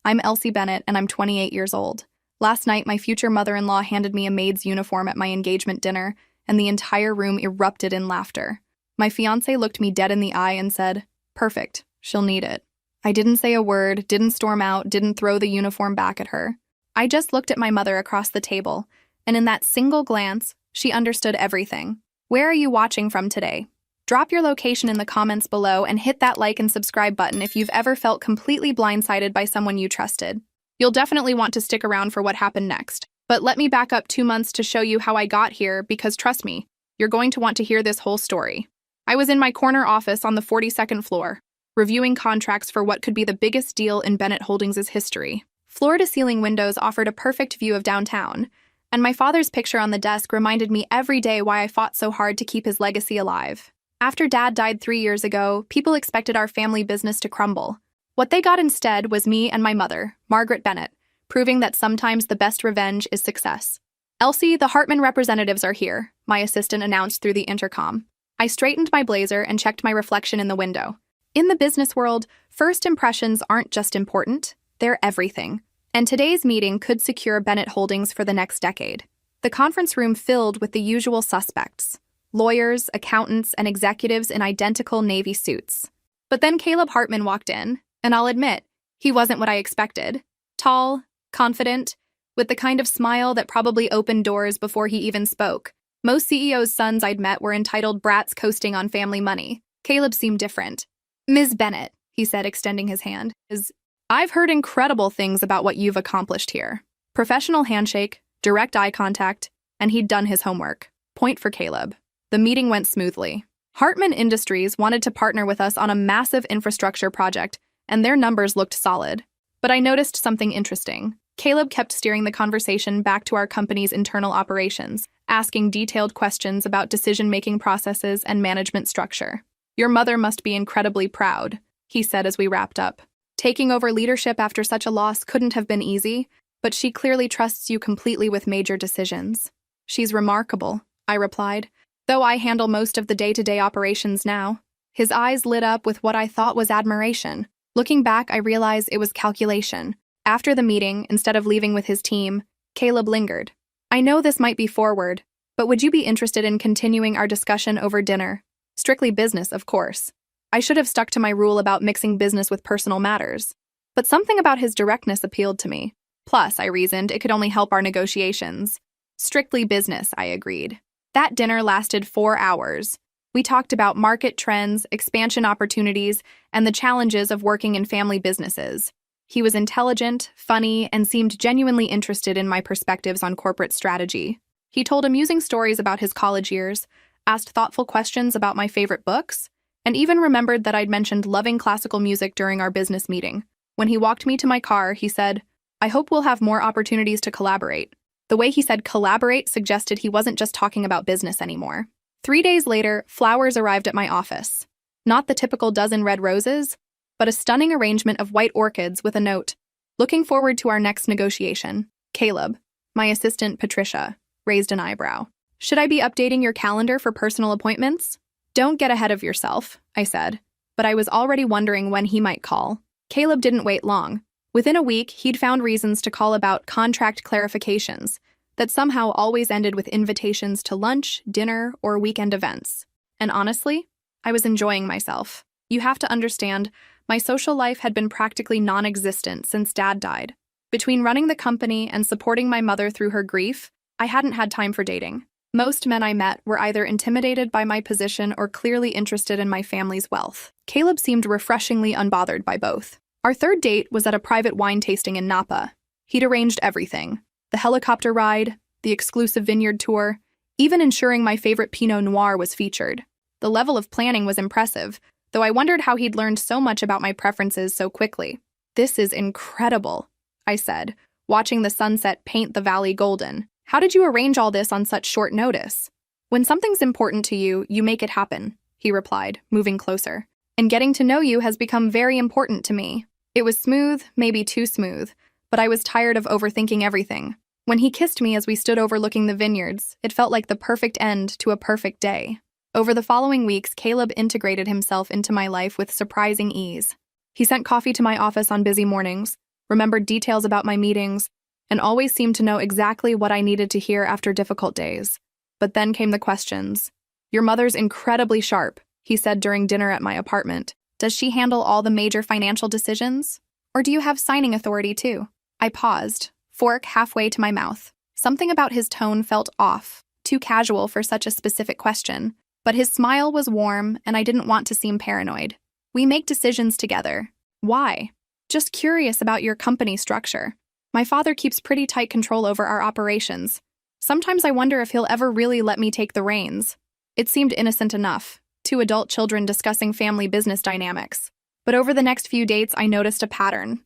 I'm Elsie Bennett, and I'm 28 years old. Last night, my future mother-in-law handed me a maid's uniform at my engagement dinner, and the entire room erupted in laughter. My fiancé looked me dead in the eye and said, "Perfect, she'll need it." I didn't say a word, didn't storm out, didn't throw the uniform back at her. I just looked at my mother across the table, and in that single glance, she understood everything. Where are you watching from today? Drop your location in the comments below and hit that like and subscribe button if you've ever felt completely blindsided by someone you trusted. You'll definitely want to stick around for what happened next. But let me back up 2 months to show you how I got here because trust me, you're going to want to hear this whole story. I was in my corner office on the 42nd floor, reviewing contracts for what could be the biggest deal in Bennett Holdings' history. Floor-to-ceiling windows offered a perfect view of downtown, and my father's picture on the desk reminded me every day why I fought so hard to keep his legacy alive. After Dad died 3 years ago, people expected our family business to crumble. What they got instead was me and my mother, Margaret Bennett, proving that sometimes the best revenge is success. "Elsie, the Hartman representatives are here," my assistant announced through the intercom. I straightened my blazer and checked my reflection in the window. In the business world, first impressions aren't just important, they're everything. And today's meeting could secure Bennett Holdings for the next decade. The conference room filled with the usual suspects: lawyers, accountants, and executives in identical Navy suits. But then Caleb Hartman walked in, and I'll admit, he wasn't what I expected. Tall, confident, with the kind of smile that probably opened doors before he even spoke. Most CEOs' sons I'd met were entitled brats coasting on family money. Caleb seemed different. "Ms. Bennett," he said, extending his hand, "I've heard incredible things about what you've accomplished here." Professional handshake, direct eye contact, and he'd done his homework. Point for Caleb. The meeting went smoothly. Hartman Industries wanted to partner with us on a massive infrastructure project, and their numbers looked solid. But I noticed something interesting. Caleb kept steering the conversation back to our company's internal operations, asking detailed questions about decision-making processes and management structure. "Your mother must be incredibly proud," he said as we wrapped up. "Taking over leadership after such a loss couldn't have been easy, but she clearly trusts you completely with major decisions." "She's remarkable," I replied, "though I handle most of the day-to-day operations now." His eyes lit up with what I thought was admiration. Looking back, I realized it was calculation. After the meeting, instead of leaving with his team, Caleb lingered. "I know this might be forward, but would you be interested in continuing our discussion over dinner? Strictly business, of course." I should have stuck to my rule about mixing business with personal matters. But something about his directness appealed to me. Plus, I reasoned, it could only help our negotiations. "Strictly business," I agreed. That dinner lasted 4 hours. We talked about market trends, expansion opportunities, and the challenges of working in family businesses. He was intelligent, funny, and seemed genuinely interested in my perspectives on corporate strategy. He told amusing stories about his college years, asked thoughtful questions about my favorite books, and even remembered that I'd mentioned loving classical music during our business meeting. When he walked me to my car, he said, "I hope we'll have more opportunities to collaborate." The way he said collaborate suggested he wasn't just talking about business anymore. 3 days later, flowers arrived at my office. Not the typical dozen red roses, but a stunning arrangement of white orchids with a note. "Looking forward to our next negotiation. Caleb." My assistant, Patricia, raised an eyebrow. "Should I be updating your calendar for personal appointments?" "Don't get ahead of yourself," I said, but I was already wondering when he might call. Caleb didn't wait long. Within a week, he'd found reasons to call about contract clarifications that somehow always ended with invitations to lunch, dinner, or weekend events. And honestly, I was enjoying myself. You have to understand, my social life had been practically non-existent since Dad died. Between running the company and supporting my mother through her grief, I hadn't had time for dating. Most men I met were either intimidated by my position or clearly interested in my family's wealth. Caleb seemed refreshingly unbothered by both. Our third date was at a private wine tasting in Napa. He'd arranged everything: the helicopter ride, the exclusive vineyard tour, even ensuring my favorite Pinot Noir was featured. The level of planning was impressive, though I wondered how he'd learned so much about my preferences so quickly. "This is incredible," I said, watching the sunset paint the valley golden. "How did you arrange all this on such short notice?" "When something's important to you, you make it happen," he replied, moving closer. "And getting to know you has become very important to me." It was smooth, maybe too smooth, but I was tired of overthinking everything. When he kissed me as we stood overlooking the vineyards, it felt like the perfect end to a perfect day. Over the following weeks, Caleb integrated himself into my life with surprising ease. He sent coffee to my office on busy mornings, remembered details about my meetings, and always seemed to know exactly what I needed to hear after difficult days. But then came the questions. "Your mother's incredibly sharp," he said during dinner at my apartment. "Does she handle all the major financial decisions? Or do you have signing authority too?" I paused, fork halfway to my mouth. Something about his tone felt off, too casual for such a specific question. But his smile was warm, and I didn't want to seem paranoid. "We make decisions together." "Why?" "Just curious about your company structure. My father keeps pretty tight control over our operations. Sometimes I wonder if he'll ever really let me take the reins." It seemed innocent enough, two adult children discussing family business dynamics. But over the next few dates, I noticed a pattern.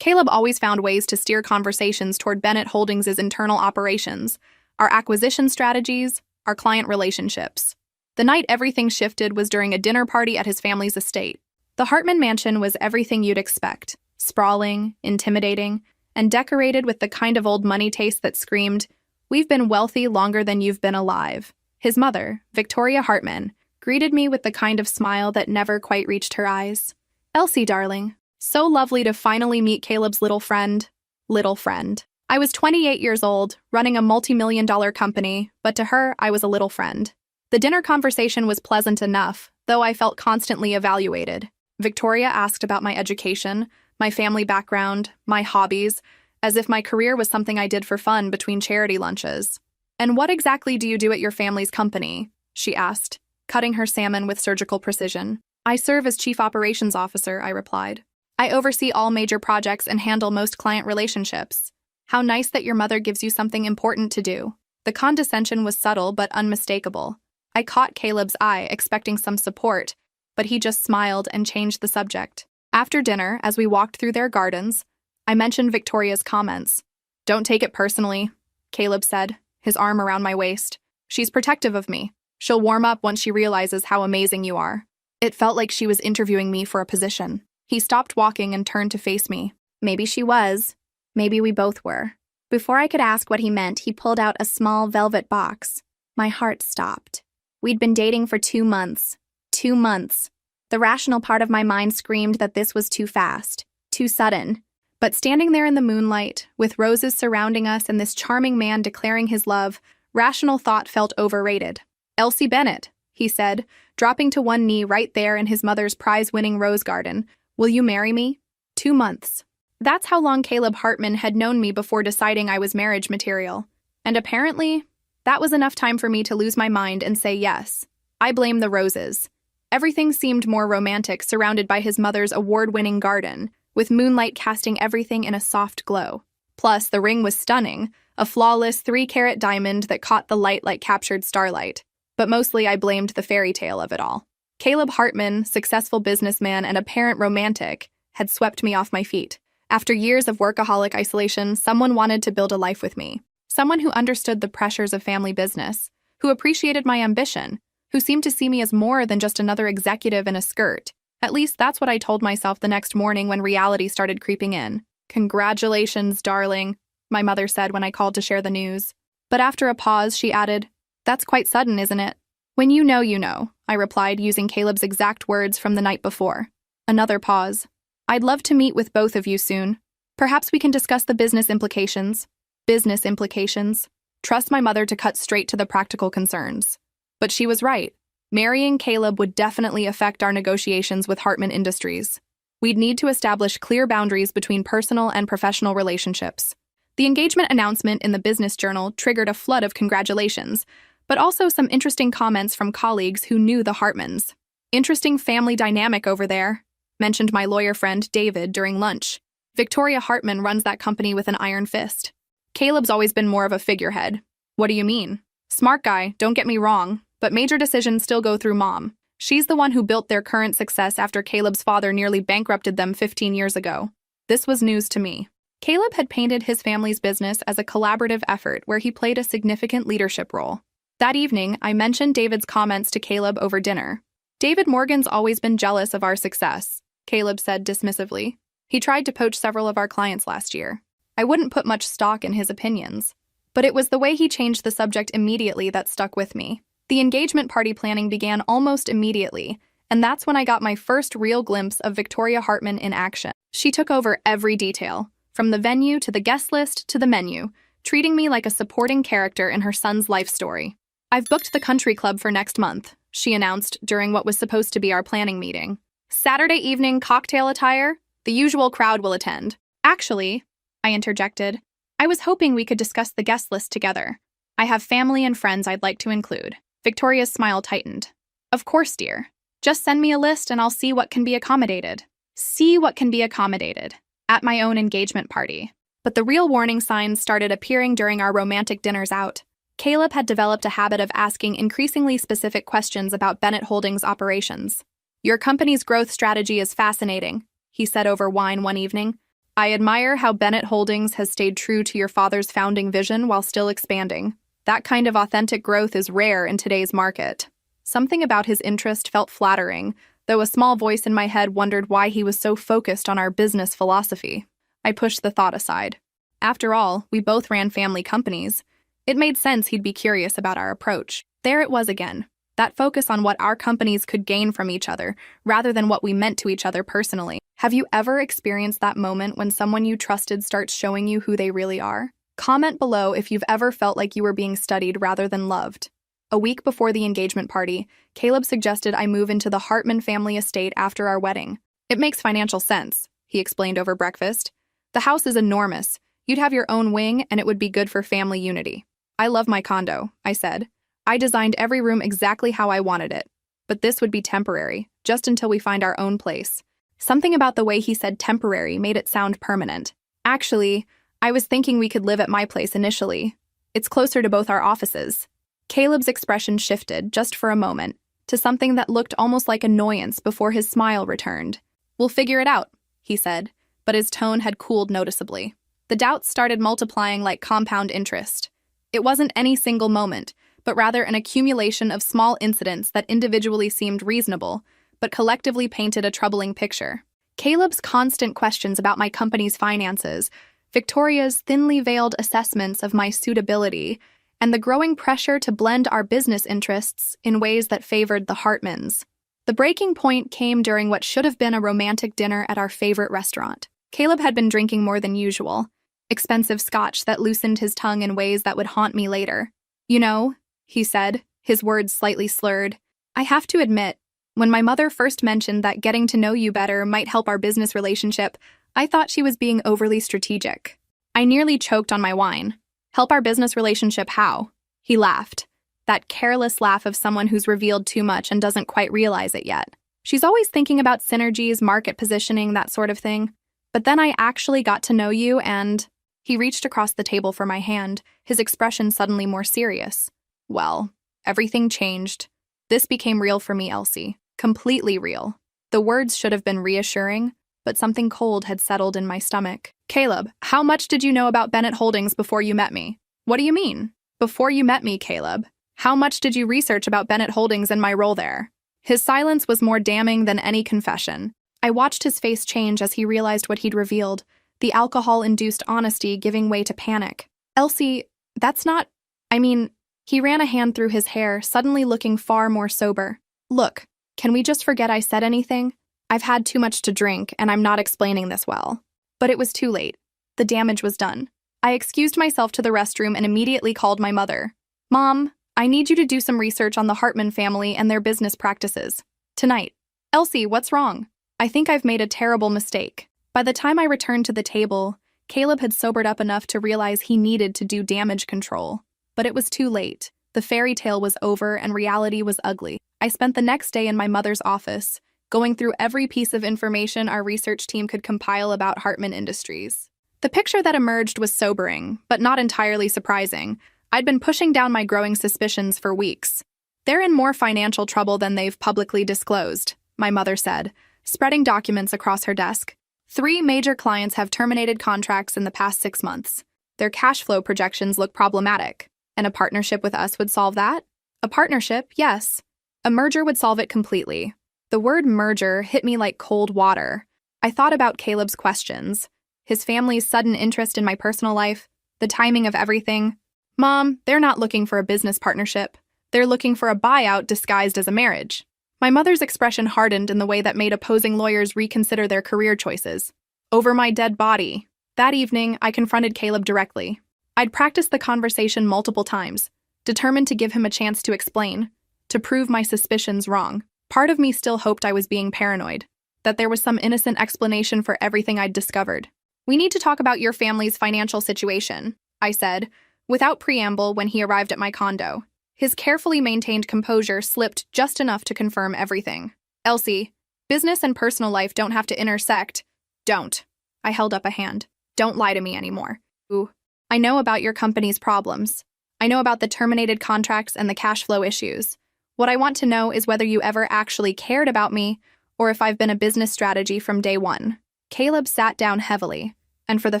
Caleb always found ways to steer conversations toward Bennett Holdings' internal operations, our acquisition strategies, our client relationships. The night everything shifted was during a dinner party at his family's estate. The Hartman mansion was everything you'd expect: sprawling, intimidating, and decorated with the kind of old money taste that screamed, "We've been wealthy longer than you've been alive." His mother, Victoria Hartman, greeted me with the kind of smile that never quite reached her eyes. "Elsie, darling, so lovely to finally meet Caleb's little friend." Little friend. I was 28 years old, running a multi-million-dollar company, but to her, I was a little friend. The dinner conversation was pleasant enough, though I felt constantly evaluated. Victoria asked about my education, my family background, my hobbies, as if my career was something I did for fun between charity lunches. "And what exactly do you do at your family's company?" she asked, cutting her salmon with surgical precision. "I serve as Chief Operations Officer," I replied. "I oversee all major projects and handle most client relationships." "How nice that your mother gives you something important to do." The condescension was subtle but unmistakable. I caught Caleb's eye, expecting some support, but he just smiled and changed the subject. After dinner, as we walked through their gardens, I mentioned Victoria's comments. "Don't take it personally," Caleb said, his arm around my waist. "She's protective of me. She'll warm up once she realizes how amazing you are." It felt like she was interviewing me for a position. He stopped walking and turned to face me. Maybe she was. Maybe we both were. Before I could ask what he meant, he pulled out a small velvet box. My heart stopped. We'd been dating for 2 months. 2 months. The rational part of my mind screamed that this was too fast, too sudden. But standing there in the moonlight, with roses surrounding us and this charming man declaring his love, rational thought felt overrated. "Elsie Bennett," he said, dropping to one knee right there in his mother's prize-winning rose garden. "Will you marry me?" 2 months. That's how long Caleb Hartman had known me before deciding I was marriage material. And apparently, that was enough time for me to lose my mind and say yes. I blame the roses. Everything seemed more romantic surrounded by his mother's award-winning garden, with moonlight casting everything in a soft glow. Plus, the ring was stunning, a flawless 3-carat diamond that caught the light like captured starlight. But mostly I blamed the fairy tale of it all. Caleb Hartman, successful businessman and apparent romantic, had swept me off my feet. After years of workaholic isolation, someone wanted to build a life with me. Someone who understood the pressures of family business, who appreciated my ambition, who seemed to see me as more than just another executive in a skirt. At least that's what I told myself the next morning when reality started creeping in. "Congratulations, darling," my mother said when I called to share the news. But after a pause, she added, "That's quite sudden, isn't it?" "When you know, you know," I replied using Caleb's exact words from the night before. Another pause. "I'd love to meet with both of you soon. Perhaps we can discuss the business implications." Business implications. Trust my mother to cut straight to the practical concerns. But she was right. Marrying Caleb would definitely affect our negotiations with Hartman Industries. We'd need to establish clear boundaries between personal and professional relationships. The engagement announcement in the Business Journal triggered a flood of congratulations, but also some interesting comments from colleagues who knew the Hartmans. "Interesting family dynamic over there," mentioned my lawyer friend David during lunch. "Victoria Hartman runs that company with an iron fist. Caleb's always been more of a figurehead." "What do you mean?" "Smart guy, don't get me wrong, but major decisions still go through Mom. She's the one who built their current success after Caleb's father nearly bankrupted them 15 years ago." This was news to me. Caleb had painted his family's business as a collaborative effort where he played a significant leadership role. That evening, I mentioned David's comments to Caleb over dinner. "David Morgan's always been jealous of our success," Caleb said dismissively. "He tried to poach several of our clients last year. I wouldn't put much stock in his opinions. But it was the way he changed the subject immediately that stuck with me. The engagement party planning began almost immediately, And that's when I got my first real glimpse of Victoria Hartman in action. She took over every detail, from the venue to the guest list to the menu, treating me like a supporting character in her son's life story. "I've booked the country club for next month," she announced during what was supposed to be our planning meeting. "Saturday evening cocktail attire? The usual crowd will attend." "Actually," I interjected, "I was hoping we could discuss the guest list together. I have family and friends I'd like to include." Victoria's smile tightened. "Of course, dear. Just send me a list and I'll see what can be accommodated." See what can be accommodated. At my own engagement party. But the real warning signs started appearing during our romantic dinners out. Caleb had developed a habit of asking increasingly specific questions about Bennett Holdings' operations. "Your company's growth strategy is fascinating," he said over wine one evening. "I admire how Bennett Holdings has stayed true to your father's founding vision while still expanding. That kind of authentic growth is rare in today's market." Something about his interest felt flattering, though a small voice in my head wondered why he was so focused on our business philosophy. I pushed the thought aside. After all, we both ran family companies. It made sense he'd be curious about our approach. There it was again, that focus on what our companies could gain from each other, rather than what we meant to each other personally. Have you ever experienced that moment when someone you trusted starts showing you who they really are? Comment below if you've ever felt like you were being studied rather than loved. A week before the engagement party, Caleb suggested I move into the Hartman family estate after our wedding. "It makes financial sense," he explained over breakfast. "The house is enormous. You'd have your own wing, and it would be good for family unity." "I love my condo," I said. "I designed every room exactly how I wanted it. But this would be temporary, just until we find our own place." Something about the way he said temporary made it sound permanent. "Actually, I was thinking we could live at my place initially. It's closer to both our offices." Caleb's expression shifted, just for a moment, to something that looked almost like annoyance before his smile returned. "We'll figure it out," he said, but his tone had cooled noticeably. The doubts started multiplying like compound interest. It wasn't any single moment, but rather an accumulation of small incidents that individually seemed reasonable, but collectively painted a troubling picture. Caleb's constant questions about my company's finances, Victoria's thinly veiled assessments of my suitability, and the growing pressure to blend our business interests in ways that favored the Hartmans. The breaking point came during what should have been a romantic dinner at our favorite restaurant. Caleb had been drinking more than usual, expensive scotch that loosened his tongue in ways that would haunt me later. "You know," he said, his words slightly slurred, "I have to admit, when my mother first mentioned that getting to know you better might help our business relationship, I thought she was being overly strategic. I nearly choked on my wine. Help our business relationship how?" He laughed, that careless laugh of someone who's revealed too much and doesn't quite realize it yet. "She's always thinking about synergies, market positioning, that sort of thing. But then I actually got to know you and—" He reached across the table for my hand, his expression suddenly more serious. "Well, everything changed. This became real for me, Elsie. Completely real." The words should have been reassuring, but something cold had settled in my stomach. "Caleb, how much did you know about Bennett Holdings before you met me?" "What do you mean?" "Before you met me, Caleb. How much did you research about Bennett Holdings and my role there?" His silence was more damning than any confession. I watched his face change as he realized what he'd revealed, the alcohol-induced honesty giving way to panic. "Elsie, that's not— I mean—" He ran a hand through his hair, suddenly looking far more sober. "Look, can we just forget I said anything? I've had too much to drink, and I'm not explaining this well." But it was too late. The damage was done. I excused myself to the restroom and immediately called my mother. "Mom, I need you to do some research on the Hartman family and their business practices. Tonight." "Elsie, what's wrong?" "I think I've made a terrible mistake." By the time I returned to the table, Caleb had sobered up enough to realize he needed to do damage control. But it was too late. The fairy tale was over and reality was ugly. I spent the next day in my mother's office, going through every piece of information our research team could compile about Hartman Industries. The picture that emerged was sobering, but not entirely surprising. I'd been pushing down my growing suspicions for weeks. "They're in more financial trouble than they've publicly disclosed," my mother said, spreading documents across her desk. 3 major clients have terminated contracts in the past 6 months. Their cash flow projections look problematic. And a partnership with us would solve that? A partnership, yes. A merger would solve it completely. The word merger hit me like cold water. I thought about Caleb's questions, his family's sudden interest in my personal life, the timing of everything. "Mom, they're not looking for a business partnership. They're looking for a buyout disguised as a marriage." My mother's expression hardened in the way that made opposing lawyers reconsider their career choices. Over my dead body. That evening, I confronted Caleb directly. I'd practiced the conversation multiple times, determined to give him a chance to explain, to prove my suspicions wrong. Part of me still hoped I was being paranoid, that there was some innocent explanation for everything I'd discovered. "We need to talk about your family's financial situation," I said, without preamble when he arrived at my condo. His carefully maintained composure slipped just enough to confirm everything. "Elsie, business and personal life don't have to intersect." "Don't." I held up a hand. "Don't lie to me anymore." "Ooh. I know about your company's problems. I know about the terminated contracts and the cash flow issues. What I want to know is whether you ever actually cared about me, or if I've been a business strategy from day one." Caleb sat down heavily, and for the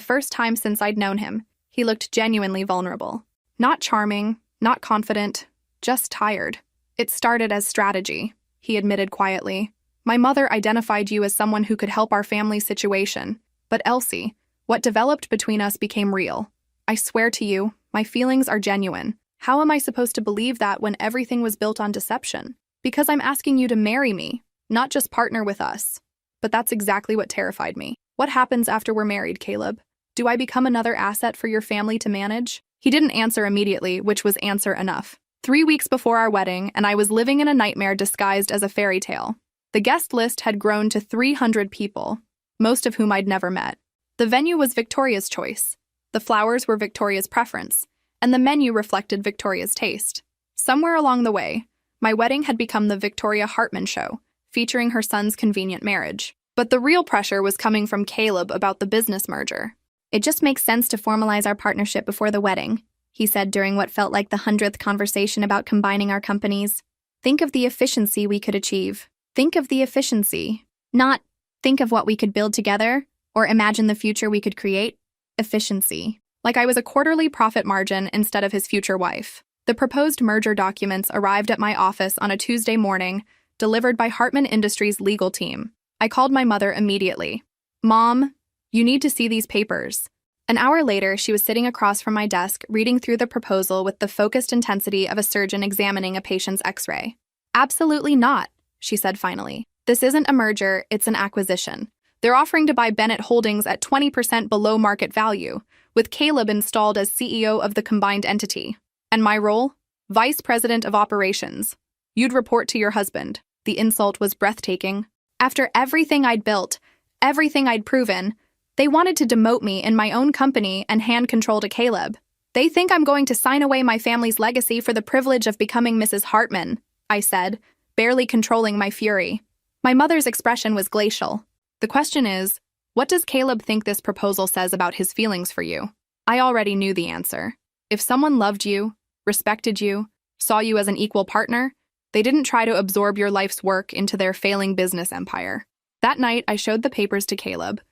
first time since I'd known him, he looked genuinely vulnerable. Not charming, not confident, just tired. "It started as strategy," he admitted quietly. "My mother identified you as someone who could help our family's situation. But Elsie, what developed between us became real. I swear to you, my feelings are genuine. How am I supposed to believe that when everything was built on deception? Because I'm asking you to marry me, not just partner with us." But that's exactly what terrified me. "What happens after we're married, Caleb? Do I become another asset for your family to manage?" He didn't answer immediately, which was answer enough. 3 weeks before our wedding, and I was living in a nightmare disguised as a fairy tale. The guest list had grown to 300 people, most of whom I'd never met. The venue was Victoria's choice. The flowers were Victoria's preference, and the menu reflected Victoria's taste. Somewhere along the way, my wedding had become the Victoria Hartman show, featuring her son's convenient marriage. But the real pressure was coming from Caleb about the business merger. "It just makes sense to formalize our partnership before the wedding," he said during what felt like the 100th conversation about combining our companies. "Think of the efficiency we could achieve. Think of the efficiency. Not think of what we could build together, or imagine the future we could create. Efficiency. Like I was a quarterly profit margin instead of his future wife." The proposed merger documents arrived at my office on a Tuesday morning, delivered by Hartman Industries' legal team. I called my mother immediately. "Mom, you need to see these papers." An hour later, she was sitting across from my desk, reading through the proposal with the focused intensity of a surgeon examining a patient's x-ray. "Absolutely not," she said finally. "This isn't a merger, it's an acquisition. They're offering to buy Bennett Holdings at 20% below market value, with Caleb installed as CEO of the combined entity. And my role? Vice President of Operations. You'd report to your husband." The insult was breathtaking. After everything I'd built, everything I'd proven, they wanted to demote me in my own company and hand control to Caleb. "They think I'm going to sign away my family's legacy for the privilege of becoming Mrs. Hartman," I said, barely controlling my fury. My mother's expression was glacial. "The question is, what does Caleb think this proposal says about his feelings for you?" I already knew the answer. If someone loved you, respected you, saw you as an equal partner, they didn't try to absorb your life's work into their failing business empire. That night, I showed the papers to Caleb.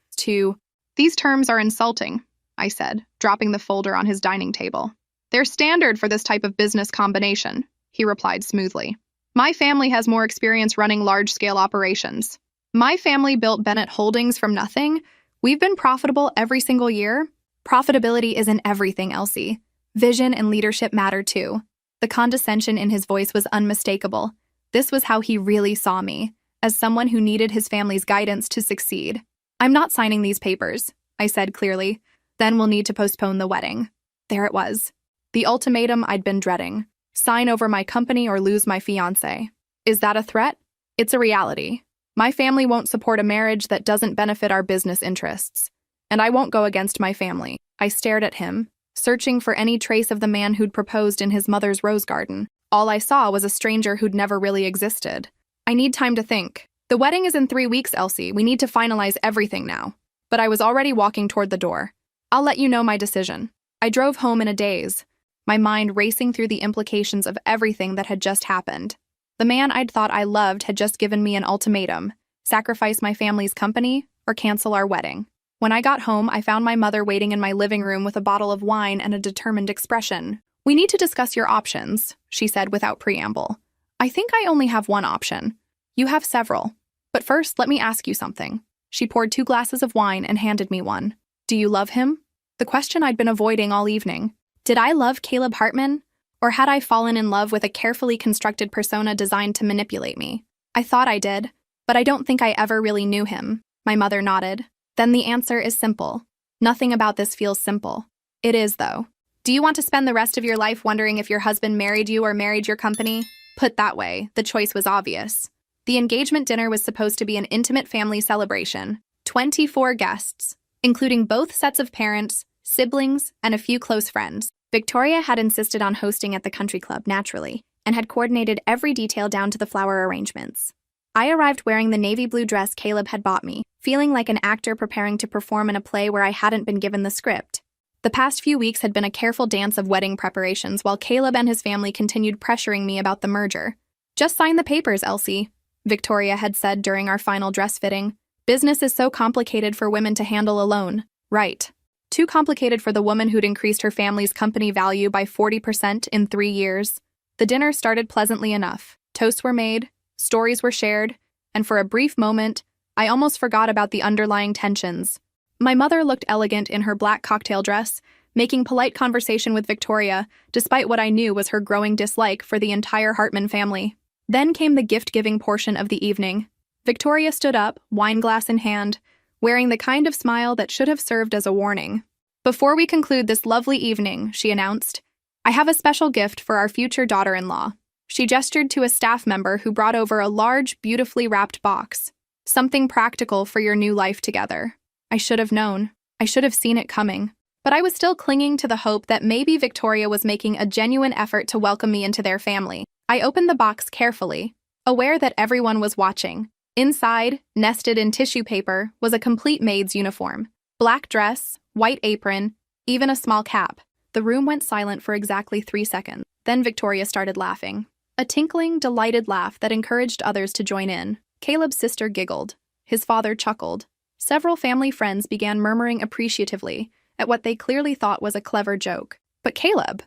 "These terms are insulting," I said, dropping the folder on his dining table. "They're standard for this type of business combination," he replied smoothly. "My family has more experience running large-scale operations. My family built Bennett Holdings from nothing. We've been profitable every single year." "Profitability isn't everything, Elsie. Vision and leadership matter too." The condescension in his voice was unmistakable. This was how he really saw me, as someone who needed his family's guidance to succeed. "I'm not signing these papers," I said clearly. "Then we'll need to postpone the wedding." There it was. The ultimatum I'd been dreading. Sign over my company or lose my fiancé. Is that a threat? It's a reality. My family won't support a marriage that doesn't benefit our business interests. And I won't go against my family. I stared at him, searching for any trace of the man who'd proposed in his mother's rose garden. All I saw was a stranger who'd never really existed. "I need time to think. The wedding is in 3 weeks, Elsie. We need to finalize everything now." But I was already walking toward the door. "I'll let you know my decision." I drove home in a daze, my mind racing through the implications of everything that had just happened. The man I'd thought I loved had just given me an ultimatum: sacrifice my family's company or cancel our wedding. When I got home, I found my mother waiting in my living room with a bottle of wine and a determined expression. "We need to discuss your options," she said without preamble. "I think I only have one option. You have several. But first, let me ask you something." She poured 2 glasses of wine and handed me one. "Do you love him?" The question I'd been avoiding all evening. Did I love Caleb Hartman? Or had I fallen in love with a carefully constructed persona designed to manipulate me? I thought I did, but I don't think I ever really knew him. My mother nodded. Then the answer is simple. Nothing about this feels simple. It is, though. Do you want to spend the rest of your life wondering if your husband married you or married your company? Put that way, the choice was obvious. The engagement dinner was supposed to be an intimate family celebration. 24 guests, including both sets of parents, siblings, and a few close friends. Victoria had insisted on hosting at the country club, naturally, and had coordinated every detail down to the flower arrangements. I arrived wearing the navy blue dress Caleb had bought me, feeling like an actor preparing to perform in a play where I hadn't been given the script. The past few weeks had been a careful dance of wedding preparations while Caleb and his family continued pressuring me about the merger. Just sign the papers, Elsie, Victoria had said during our final dress fitting. Business is so complicated for women to handle alone. Right. Too complicated for the woman who'd increased her family's company value by 40% in 3 years. The dinner started pleasantly enough. Toasts were made, stories were shared, and for a brief moment, I almost forgot about the underlying tensions. My mother looked elegant in her black cocktail dress, making polite conversation with Victoria, despite what I knew was her growing dislike for the entire Hartman family. Then came the gift-giving portion of the evening. Victoria stood up, wine glass in hand, wearing the kind of smile that should have served as a warning. Before we conclude this lovely evening, she announced, I have a special gift for our future daughter-in-law. She gestured to a staff member who brought over a large, beautifully wrapped box. Something practical for your new life together. I should have known. I should have seen it coming. But I was still clinging to the hope that maybe Victoria was making a genuine effort to welcome me into their family. I opened the box carefully, aware that everyone was watching. Inside, nested in tissue paper, was a complete maid's uniform. Black dress, white apron, even a small cap. The room went silent for exactly 3 seconds. Then Victoria started laughing. A tinkling, delighted laugh that encouraged others to join in. Caleb's sister giggled. His father chuckled. Several family friends began murmuring appreciatively at what they clearly thought was a clever joke. But Caleb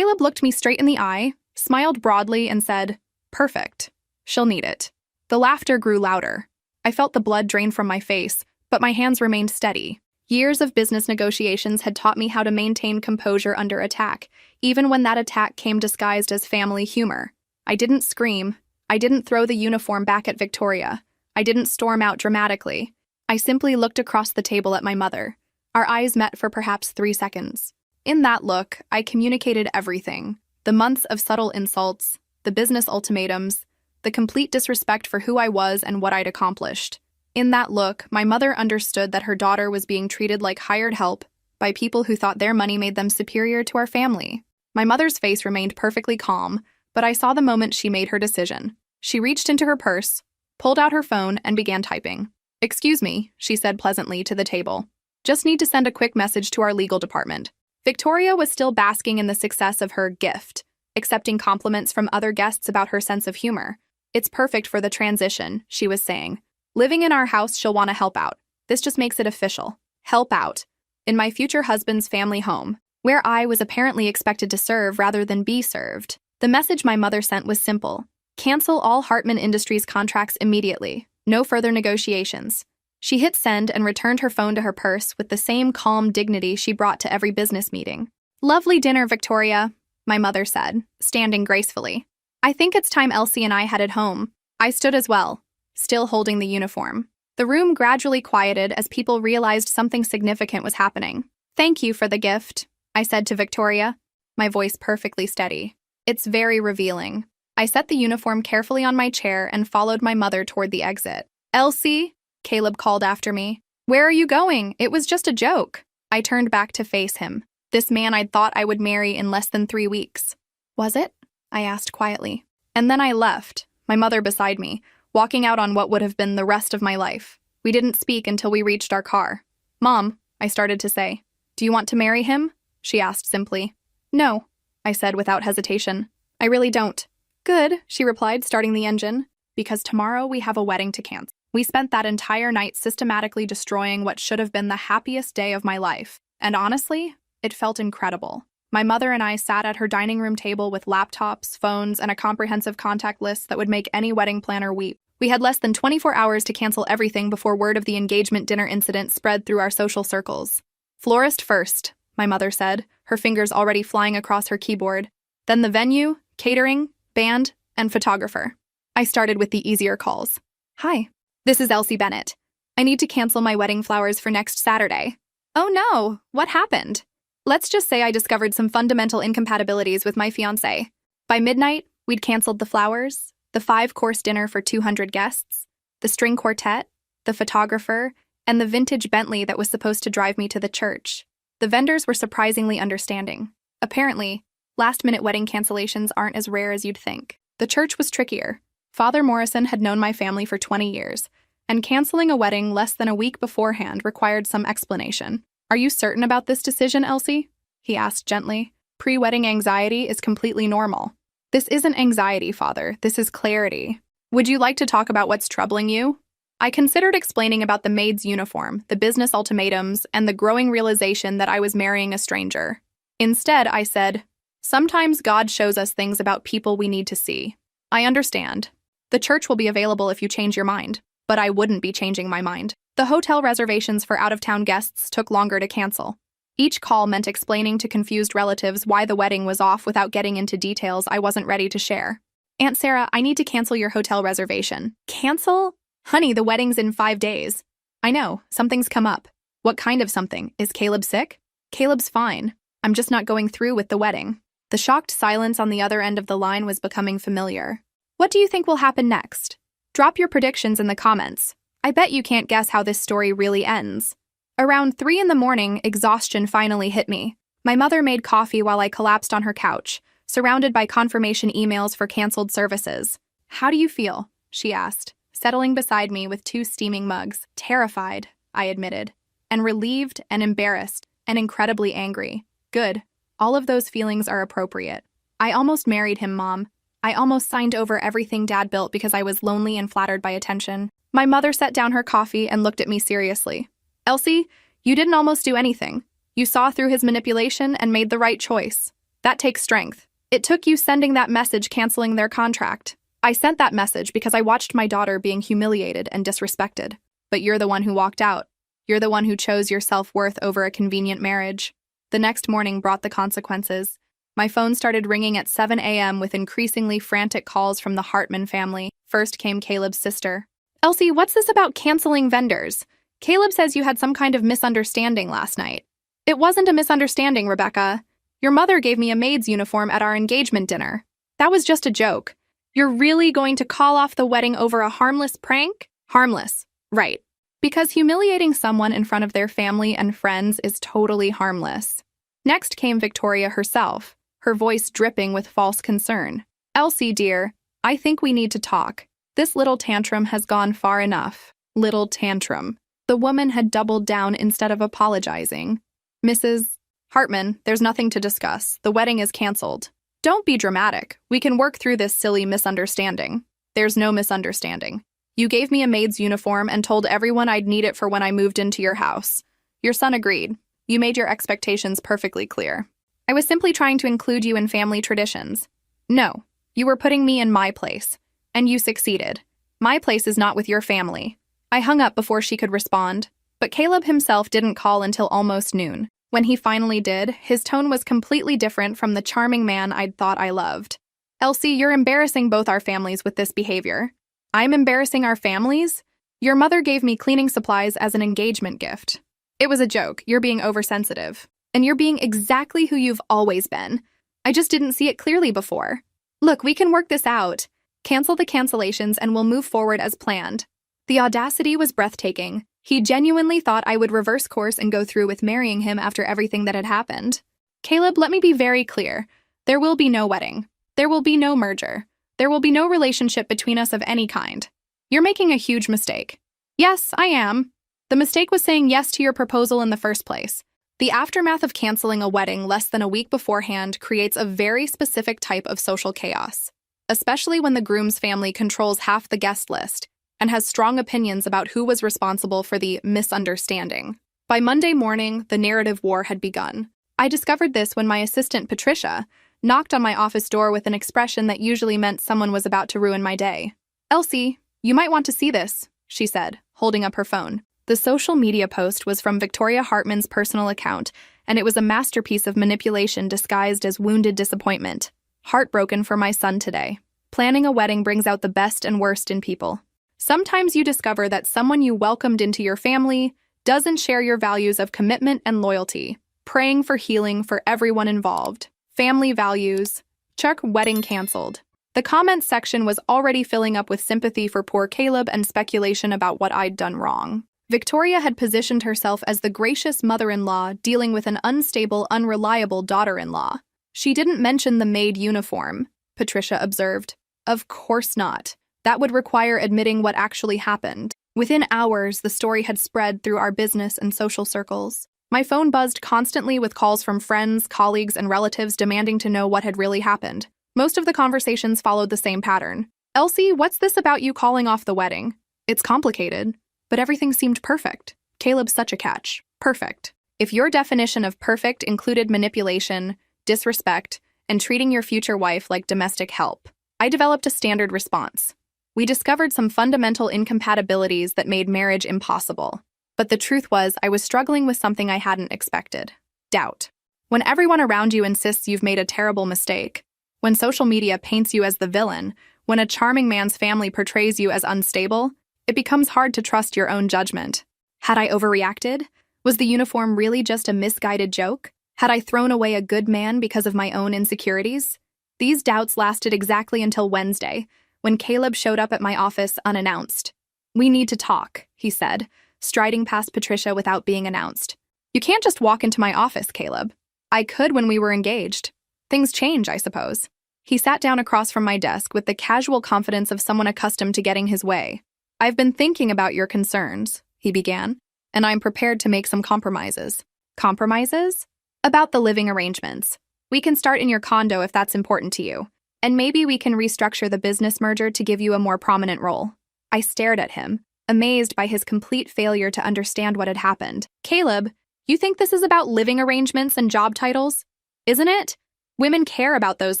looked me straight in the eye, smiled broadly, and said, Perfect. She'll need it. The laughter grew louder. I felt the blood drain from my face, but my hands remained steady. Years of business negotiations had taught me how to maintain composure under attack, even when that attack came disguised as family humor. I didn't scream. I didn't throw the uniform back at Victoria. I didn't storm out dramatically. I simply looked across the table at my mother. Our eyes met for perhaps 3 seconds. In that look, I communicated everything. The months of subtle insults, the business ultimatums, the complete disrespect for who I was and what I'd accomplished. In that look, my mother understood that her daughter was being treated like hired help by people who thought their money made them superior to our family. My mother's face remained perfectly calm, but I saw the moment she made her decision. She reached into her purse, pulled out her phone, and began typing. Excuse me, she said pleasantly to the table. Just need to send a quick message to our legal department. Victoria was still basking in the success of her gift, accepting compliments from other guests about her sense of humor. It's perfect for the transition, she was saying. Living in our house, she'll want to help out. This just makes it official. Help out. In my future husband's family home, where I was apparently expected to serve rather than be served. The message my mother sent was simple. Cancel all Hartman Industries contracts immediately. No further negotiations. She hit send and returned her phone to her purse with the same calm dignity she brought to every business meeting. Lovely dinner, Victoria, my mother said, standing gracefully. I think it's time Elsie and I headed home. I stood as well, still holding the uniform. The room gradually quieted as people realized something significant was happening. Thank you for the gift, I said to Victoria, my voice perfectly steady. It's very revealing. I set the uniform carefully on my chair and followed my mother toward the exit. Elsie, Caleb called after me. Where are you going? It was just a joke. I turned back to face him. This man I'd thought I would marry in less than 3 weeks. Was it? I asked quietly. And then I left, my mother beside me, walking out on what would have been the rest of my life. We didn't speak until we reached our car. Mom, I started to say. Do you want to marry him? She asked simply. No, I said without hesitation. I really don't. Good, she replied, starting the engine. Because tomorrow we have a wedding to cancel. We spent that entire night systematically destroying what should have been the happiest day of my life. And honestly, it felt incredible. My mother and I sat at her dining room table with laptops, phones, and a comprehensive contact list that would make any wedding planner weep. We had less than 24 hours to cancel everything before word of the engagement dinner incident spread through our social circles. Florist first, my mother said, her fingers already flying across her keyboard. Then the venue, catering, band, and photographer. I started with the easier calls. Hi, this is Elsie Bennett. I need to cancel my wedding flowers for next Saturday. Oh no, what happened? Let's just say I discovered some fundamental incompatibilities with my fiancé. By midnight, we'd canceled the flowers, the 5-course dinner for 200 guests, the string quartet, the photographer, and the vintage Bentley that was supposed to drive me to the church. The vendors were surprisingly understanding. Apparently, last-minute wedding cancellations aren't as rare as you'd think. The church was trickier. Father Morrison had known my family for 20 years, and canceling a wedding less than a week beforehand required some explanation. Are you certain about this decision, Elsie? He asked gently. Pre-wedding anxiety is completely normal. This isn't anxiety, Father. This is clarity. Would you like to talk about what's troubling you? I considered explaining about the maid's uniform, the business ultimatums, and the growing realization that I was marrying a stranger. Instead, I said, sometimes God shows us things about people we need to see. I understand. The church will be available if you change your mind, but I wouldn't be changing my mind. The hotel reservations for out-of-town guests took longer to cancel. Each call meant explaining to confused relatives why the wedding was off without getting into details I wasn't ready to share. Aunt Sarah, I need to cancel your hotel reservation. Cancel? Honey, the wedding's in 5 days. I know, something's come up. What kind of something? Is Caleb sick? Caleb's fine. I'm just not going through with the wedding. The shocked silence on the other end of the line was becoming familiar. What do you think will happen next? Drop your predictions in the comments. I bet you can't guess how this story really ends. Around 3 in the morning, exhaustion finally hit me. My mother made coffee while I collapsed on her couch, surrounded by confirmation emails for canceled services. How do you feel? She asked, settling beside me with 2 steaming mugs. Terrified, I admitted, and relieved and embarrassed and incredibly angry. Good. All of those feelings are appropriate. I almost married him, Mom. I almost signed over everything Dad built because I was lonely and flattered by attention. My mother set down her coffee and looked at me seriously. Elsie, you didn't almost do anything. You saw through his manipulation and made the right choice. That takes strength. It took you sending that message canceling their contract. I sent that message because I watched my daughter being humiliated and disrespected. But you're the one who walked out. You're the one who chose your self-worth over a convenient marriage. The next morning brought the consequences. My phone started ringing at 7 a.m. with increasingly frantic calls from the Hartman family. First came Caleb's sister. Elsie, what's this about canceling vendors? Caleb says you had some kind of misunderstanding last night. It wasn't a misunderstanding, Rebecca. Your mother gave me a maid's uniform at our engagement dinner. That was just a joke. You're really going to call off the wedding over a harmless prank? Harmless. Right. Because humiliating someone in front of their family and friends is totally harmless. Next came Victoria herself, her voice dripping with false concern. Elsie, dear, I think we need to talk. This little tantrum has gone far enough. Little tantrum. The woman had doubled down instead of apologizing. Mrs. Hartman, there's nothing to discuss. The wedding is canceled. Don't be dramatic. We can work through this silly misunderstanding. There's no misunderstanding. You gave me a maid's uniform and told everyone I'd need it for when I moved into your house. Your son agreed. You made your expectations perfectly clear. I was simply trying to include you in family traditions. No, you were putting me in my place. And you succeeded. My place is not with your family. I hung up before she could respond, but Caleb himself didn't call until almost noon. When he finally did, his tone was completely different from the charming man I'd thought I loved. Elsie, you're embarrassing both our families with this behavior. I'm embarrassing our families? Your mother gave me cleaning supplies as an engagement gift. It was a joke. You're being oversensitive. And you're being exactly who you've always been. I just didn't see it clearly before. Look, we can work this out. Cancel the cancellations and we'll move forward as planned. The audacity was breathtaking. He genuinely thought I would reverse course and go through with marrying him after everything that had happened. Caleb, let me be very clear. There will be no wedding. There will be no merger. There will be no relationship between us of any kind. You're making a huge mistake. Yes, I am. The mistake was saying yes to your proposal in the first place. The aftermath of canceling a wedding less than a week beforehand creates a very specific type of social chaos, especially when the groom's family controls half the guest list and has strong opinions about who was responsible for the misunderstanding. By Monday morning, the narrative war had begun. I discovered this when my assistant, Patricia, knocked on my office door with an expression that usually meant someone was about to ruin my day. Elsie, you might want to see this, she said, holding up her phone. The social media post was from Victoria Hartman's personal account, and it was a masterpiece of manipulation disguised as wounded disappointment. Heartbroken for my son today. Planning a wedding brings out the best and worst in people. Sometimes you discover that someone you welcomed into your family doesn't share your values of commitment and loyalty. Praying for healing for everyone involved. Family values. Check wedding canceled. The comments section was already filling up with sympathy for poor Caleb and speculation about what I'd done wrong. Victoria had positioned herself as the gracious mother-in-law dealing with an unstable, unreliable daughter-in-law. She didn't mention the maid uniform, Patricia observed. Of course not. That would require admitting what actually happened. Within hours, the story had spread through our business and social circles. My phone buzzed constantly with calls from friends, colleagues, and relatives demanding to know what had really happened. Most of the conversations followed the same pattern. Elsie, what's this about you calling off the wedding? It's complicated, but everything seemed perfect. Caleb's such a catch. Perfect. If your definition of perfect included manipulation, disrespect, and treating your future wife like domestic help, I developed a standard response. We discovered some fundamental incompatibilities that made marriage impossible. But the truth was, I was struggling with something I hadn't expected. Doubt. When everyone around you insists you've made a terrible mistake, when social media paints you as the villain, when a charming man's family portrays you as unstable, it becomes hard to trust your own judgment. Had I overreacted? Was the uniform really just a misguided joke? Had I thrown away a good man because of my own insecurities? These doubts lasted exactly until Wednesday, when Caleb showed up at my office unannounced. "We need to talk," he said, striding past Patricia without being announced. "You can't just walk into my office, Caleb." "I could when we were engaged. Things change, I suppose." He sat down across from my desk with the casual confidence of someone accustomed to getting his way. "I've been thinking about your concerns," he began, "and I'm prepared to make some compromises." "Compromises?" "About the living arrangements. We can start in your condo if that's important to you. And maybe we can restructure the business merger to give you a more prominent role." I stared at him, amazed by his complete failure to understand what had happened. "Caleb, you think this is about living arrangements and job titles? Isn't it? Women care about those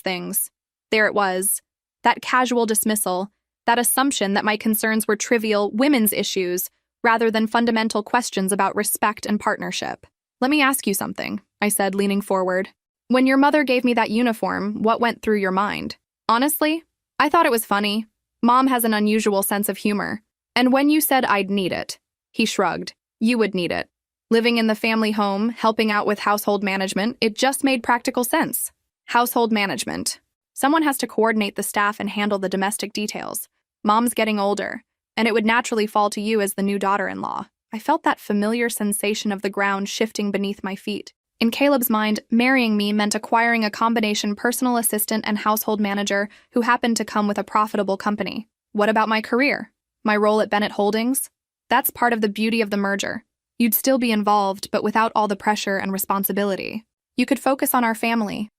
things." There it was. That casual dismissal, that assumption that my concerns were trivial women's issues rather than fundamental questions about respect and partnership. "Let me ask you something," I said, leaning forward. "When your mother gave me that uniform, what went through your mind?" "Honestly, I thought it was funny. Mom has an unusual sense of humor. And when you said I'd need it," he shrugged, "you would need it. Living in the family home, helping out with household management, it just made practical sense." Household management. Someone has to coordinate the staff and handle the domestic details. Mom's getting older, and it would naturally fall to you as the new daughter-in-law. I felt that familiar sensation of the ground shifting beneath my feet. In Caleb's mind, marrying me meant acquiring a combination personal assistant and household manager who happened to come with a profitable company. What about my career? My role at Bennett Holdings? That's part of the beauty of the merger. You'd still be involved, but without all the pressure and responsibility. You could focus on our family,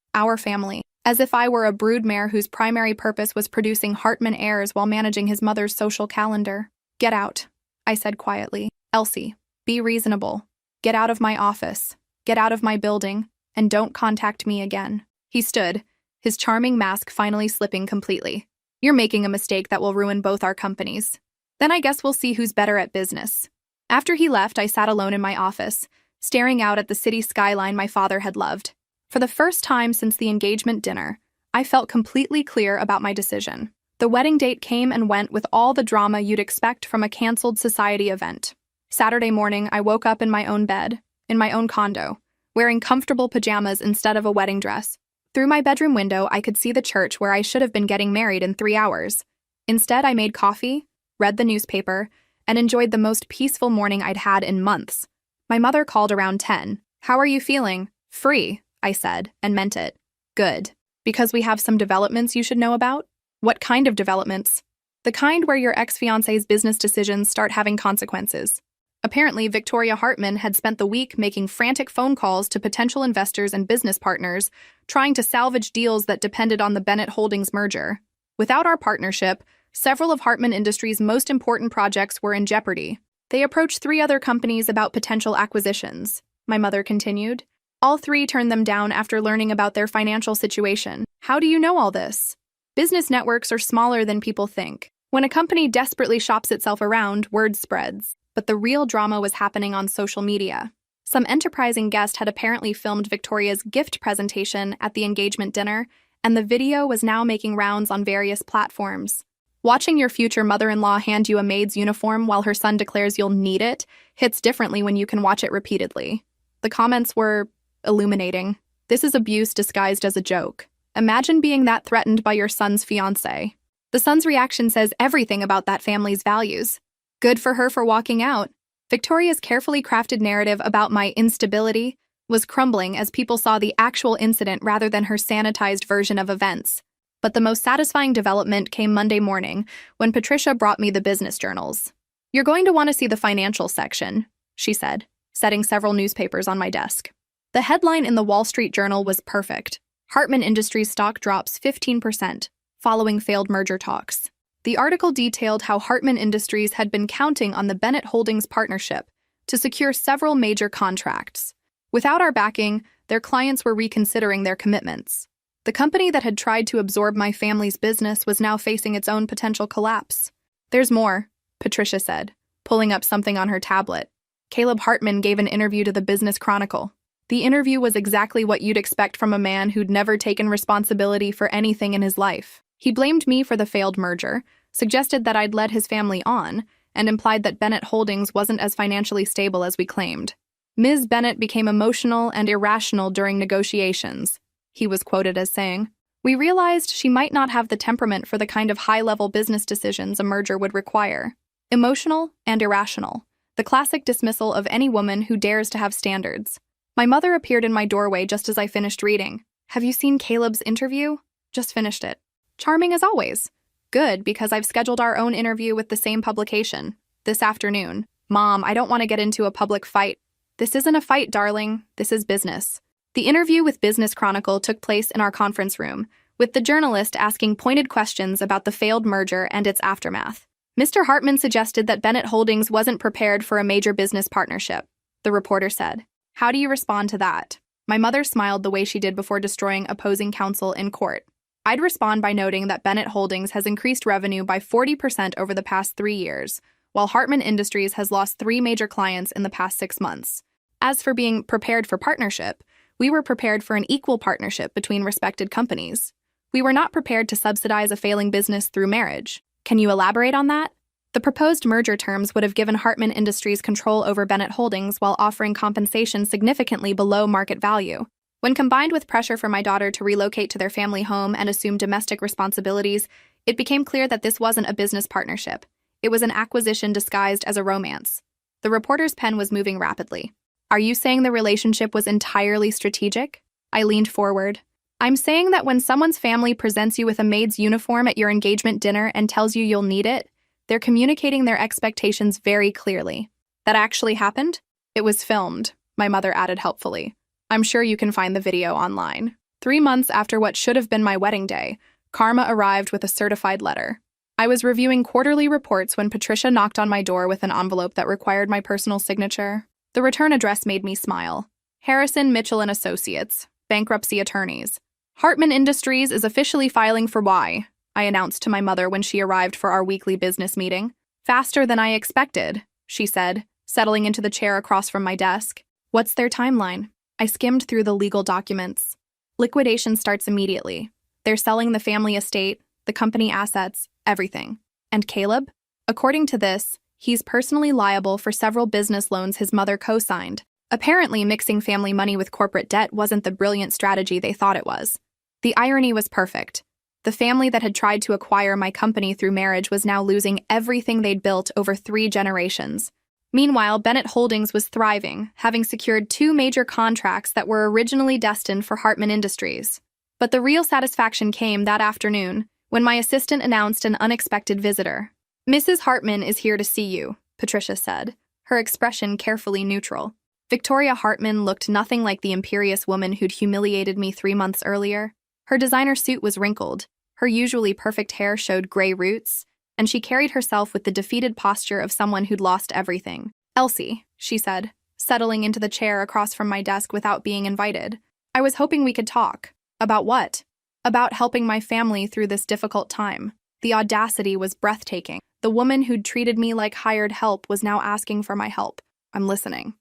as if I were a broodmare whose primary purpose was producing Hartman heirs while managing his mother's social calendar. "Get out," I said quietly. "Elsie, be reasonable. Get out of my office. Get out of my building, and don't contact me again." He stood, his charming mask finally slipping completely. "You're making a mistake that will ruin both our companies. Then I guess we'll see who's better at business." After he left, I sat alone in my office, staring out at the city skyline my father had loved. For the first time since the engagement dinner, I felt completely clear about my decision. The wedding date came and went with all the drama you'd expect from a canceled society event. Saturday morning, I woke up in my own bed, in my own condo, wearing comfortable pajamas instead of a wedding dress. Through my bedroom window, I could see the church where I should have been getting married in 3 hours. Instead, I made coffee, read the newspaper, and enjoyed the most peaceful morning I'd had in months. My mother called around 10. "How are you feeling?" "Free," I said, and meant it. "Good. Because we have some developments you should know about?" "What kind of developments?" "The kind where your ex-fiancé's business decisions start having consequences." Apparently, Victoria Hartman had spent the week making frantic phone calls to potential investors and business partners, trying to salvage deals that depended on the Bennett Holdings merger. Without our partnership, several of Hartman Industries' most important projects were in jeopardy. They approached 3 other companies about potential acquisitions, my mother continued. All 3 turned them down after learning about their financial situation. "How do you know all this?" Business networks are smaller than people think. When a company desperately shops itself around, word spreads. But the real drama was happening on social media. Some enterprising guest had apparently filmed Victoria's gift presentation at the engagement dinner and the video was now making rounds on various platforms. Watching your future mother-in-law hand you a maid's uniform while her son declares you'll need it hits differently when you can watch it repeatedly. The comments were illuminating. This is abuse disguised as a joke. Imagine being that threatened by your son's fiancé. The son's reaction says everything about that family's values. Good for her for walking out. Victoria's carefully crafted narrative about my instability was crumbling as people saw the actual incident rather than her sanitized version of events. But the most satisfying development came Monday morning when Patricia brought me the business journals. "You're going to want to see the financial section," she said, setting several newspapers on my desk. The headline in the Wall Street Journal was perfect. Hartman Industries stock drops 15%, following failed merger talks. The article detailed how Hartman Industries had been counting on the Bennett Holdings partnership to secure several major contracts. Without our backing, their clients were reconsidering their commitments. The company that had tried to absorb my family's business was now facing its own potential collapse. "There's more," Patricia said, pulling up something on her tablet. Caleb Hartman gave an interview to the Business Chronicle. The interview was exactly what you'd expect from a man who'd never taken responsibility for anything in his life. He blamed me for the failed merger, suggested that I'd led his family on, and implied that Bennett Holdings wasn't as financially stable as we claimed. "Ms. Bennett became emotional and irrational during negotiations," he was quoted as saying. "We realized she might not have the temperament for the kind of high-level business decisions a merger would require." Emotional and irrational, the classic dismissal of any woman who dares to have standards. My mother appeared in my doorway just as I finished reading. "Have you seen Caleb's interview?" "Just finished it." "Charming as always." "Good, because I've scheduled our own interview with the same publication this afternoon." "Mom, I don't want to get into a public fight." "This isn't a fight, darling. This is business." The interview with Business Chronicle took place in our conference room, with the journalist asking pointed questions about the failed merger and its aftermath. "Mr. Hartman suggested that Bennett Holdings wasn't prepared for a major business partnership," the reporter said. "How do you respond to that?" My mother smiled the way she did before destroying opposing counsel in court. "I'd respond by noting that Bennett Holdings has increased revenue by 40% over the past 3 years, while Hartman Industries has lost 3 major clients in the past 6 months. As for being prepared for partnership, we were prepared for an equal partnership between respected companies. We were not prepared to subsidize a failing business through marriage. Can you elaborate on that?" The proposed merger terms would have given Hartman Industries control over Bennett Holdings while offering compensation significantly below market value. When combined with pressure for my daughter to relocate to their family home and assume domestic responsibilities, it became clear that this wasn't a business partnership. It was an acquisition disguised as a romance. The reporter's pen was moving rapidly. "Are you saying the relationship was entirely strategic?" I leaned forward. "I'm saying that when someone's family presents you with a maid's uniform at your engagement dinner and tells you you'll need it, they're communicating their expectations very clearly." "That actually happened?" "It was filmed," my mother added helpfully. "I'm sure you can find the video online." 3 months after what should have been my wedding day, Karma arrived with a certified letter. I was reviewing quarterly reports when Patricia knocked on my door with an envelope that required my personal signature. The return address made me smile. "Harrison, Mitchell and Associates, bankruptcy attorneys. Hartman Industries is officially filing for Y," I announced to my mother when she arrived for our weekly business meeting. "Faster than I expected," she said, settling into the chair across from my desk. "What's their timeline?" I skimmed through the legal documents. "Liquidation starts immediately. They're selling the family estate, the company assets, everything." "And Caleb?" "According to this, he's personally liable for several business loans his mother co-signed. Apparently, mixing family money with corporate debt wasn't the brilliant strategy they thought it was. The irony was perfect. The family that had tried to acquire my company through marriage was now losing everything they'd built over 3 generations. Meanwhile, Bennett Holdings was thriving, having secured 2 major contracts that were originally destined for Hartman Industries. But the real satisfaction came that afternoon, when my assistant announced an unexpected visitor. "Mrs. Hartman is here to see you," Patricia said, her expression carefully neutral. Victoria Hartman looked nothing like the imperious woman who'd humiliated me 3 months earlier. Her designer suit was wrinkled, her usually perfect hair showed gray roots, and she carried herself with the defeated posture of someone who'd lost everything. "Elsie," she said, settling into the chair across from my desk without being invited. "I was hoping we could talk." "About what?" "About helping my family through this difficult time." The audacity was breathtaking. The woman who'd treated me like hired help was now asking for my help. "I'm listening."